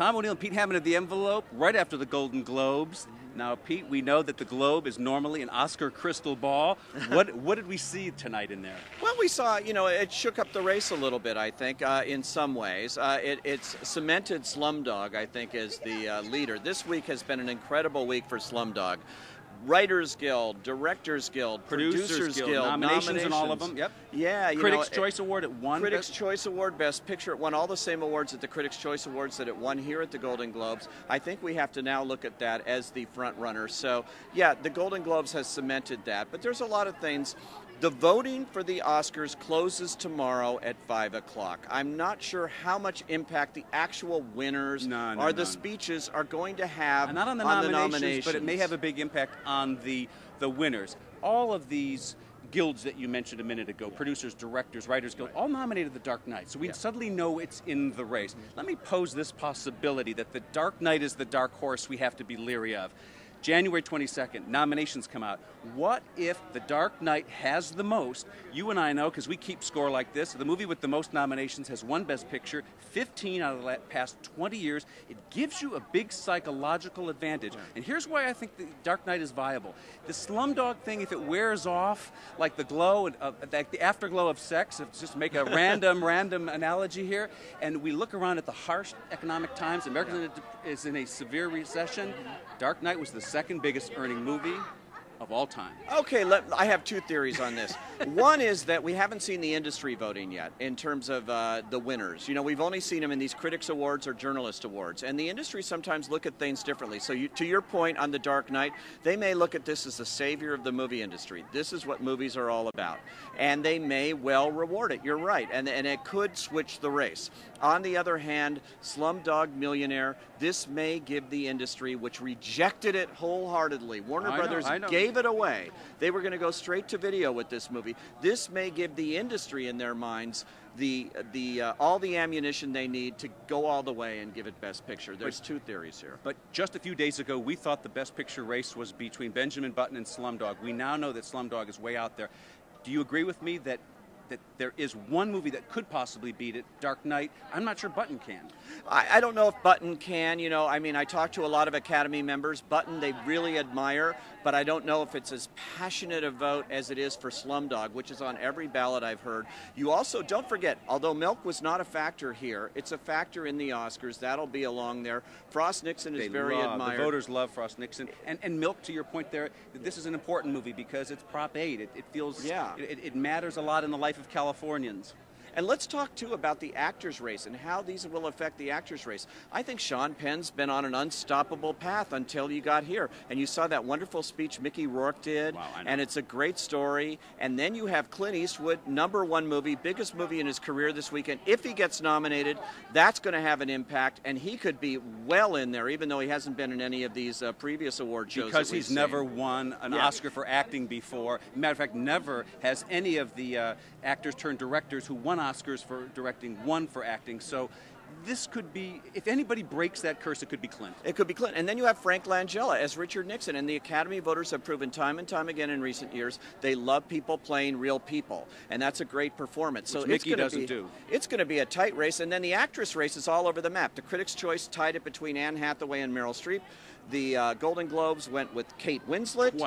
Tom O'Neill and Pete Hammond of The Envelope, right after the Golden Globes. Now, Pete, we know that the Globe is normally an Oscar crystal ball. What did we see tonight in there? Well, we saw, it shook up the race a little bit, I think, in some ways. It's cemented Slumdog, I think, as the leader. This week has been an incredible week for Slumdog. Writers Guild, Directors Guild, Producers Guild, nominations in all of them. Yep. Yeah, Critics' Choice Award at one. Critics' Choice Award, Best Picture. It won all the same awards at the Critics' Choice Awards that it won here at the Golden Globes. I think we have to now look at that as the front runner. So, yeah, the Golden Globes has cemented that. But there's a lot of things. The voting for the Oscars closes tomorrow at 5 o'clock. I'm not sure how much impact the actual winners or the speeches are going to have not on the nominations, but it may have a big impact on the winners. All of these guilds that you mentioned a minute ago, producers, directors, writers guild, all nominated The Dark Knight. So we suddenly know it's in the race. Let me pose this possibility that The Dark Knight is the dark horse we have to be leery of. January 22nd, nominations come out. What if The Dark Knight has the most? You and I know, because we keep score like this, the movie with the most nominations has won Best Picture, 15 out of the past 20 years. It gives you a big psychological advantage. And here's why I think The Dark Knight is viable. The Slumdog thing, if it wears off, like the glow, like the afterglow of sex, if just make a random analogy here, and we look around at the harsh economic times, America is in a severe recession. Dark Knight was the second biggest earning movie of all time. Okay, I have two theories on this. One is that we haven't seen the industry voting yet in terms of the winners. We've only seen them in these Critics Awards or Journalist Awards, and the industry sometimes look at things differently. So to your point on The Dark Knight, they may look at this as the savior of the movie industry. This is what movies are all about, and they may well reward it. You're right, and it could switch the race. On the other hand, Slumdog Millionaire, this may give the industry, which rejected it wholeheartedly. Warner Brothers gave it away. They were going to go straight to video with this movie. This may give the industry in their minds all the ammunition they need to go all the way and give it Best Picture. There's two theories here. But just a few days ago, we thought the Best Picture race was between Benjamin Button and Slumdog. We now know that Slumdog is way out there. Do you agree with me that there is one movie that could possibly beat it, Dark Knight? I'm not sure Button can. I don't know if Button can. I talked to a lot of Academy members. Button, they really admire, but I don't know if it's as passionate a vote as it is for Slumdog, which is on every ballot I've heard. You also, don't forget, although milk was not a factor here, it's a factor in the Oscars. That'll be along there. Frost Nixon is very admired. The voters love Frost Nixon. And milk, to your point there, this is an important movie because it's Prop 8. It feels, it matters a lot in the life of Californians. And let's talk, too, about the actors' race and how these will affect the actors' race. I think Sean Penn's been on an unstoppable path until you got here. And you saw that wonderful speech Mickey Rourke did, and it's a great story. And then you have Clint Eastwood, #1 movie, biggest movie in his career this weekend. If he gets nominated, that's going to have an impact, and he could be well in there, even though he hasn't been in any of these previous award shows. Because he's never won an Oscar for acting before. Matter of fact, never has any of the actors turned directors who won Oscars for directing won for acting. So this could be, if anybody breaks that curse, it could be Clint. It could be Clint. And then you have Frank Langella as Richard Nixon. And the Academy voters have proven time and time again in recent years they love people playing real people. And that's a great performance. Which Mickey doesn't do. It's going to be a tight race. And then the actress race is all over the map. The Critics' Choice tied it between Anne Hathaway and Meryl Streep. The Golden Globes went with Kate Winslet.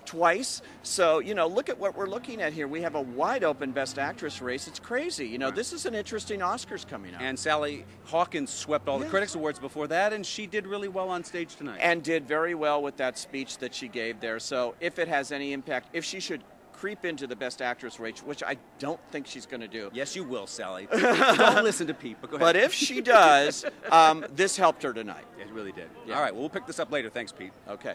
Twice. So, look at what we're looking at here. We have a wide-open Best Actress race. It's crazy. This is an interesting Oscars coming up. And Sally Hawkins swept all the Critics Awards before that, and she did really well on stage tonight. And did very well with that speech that she gave there. So if it has any impact, if she should creep into the Best Actress race, which I don't think she's going to do. Yes, you will, Sally. Don't listen to Pete, but go ahead. But if she does, this helped her tonight. It really did. Yeah. All right, well, we'll pick this up later. Thanks, Pete. Okay.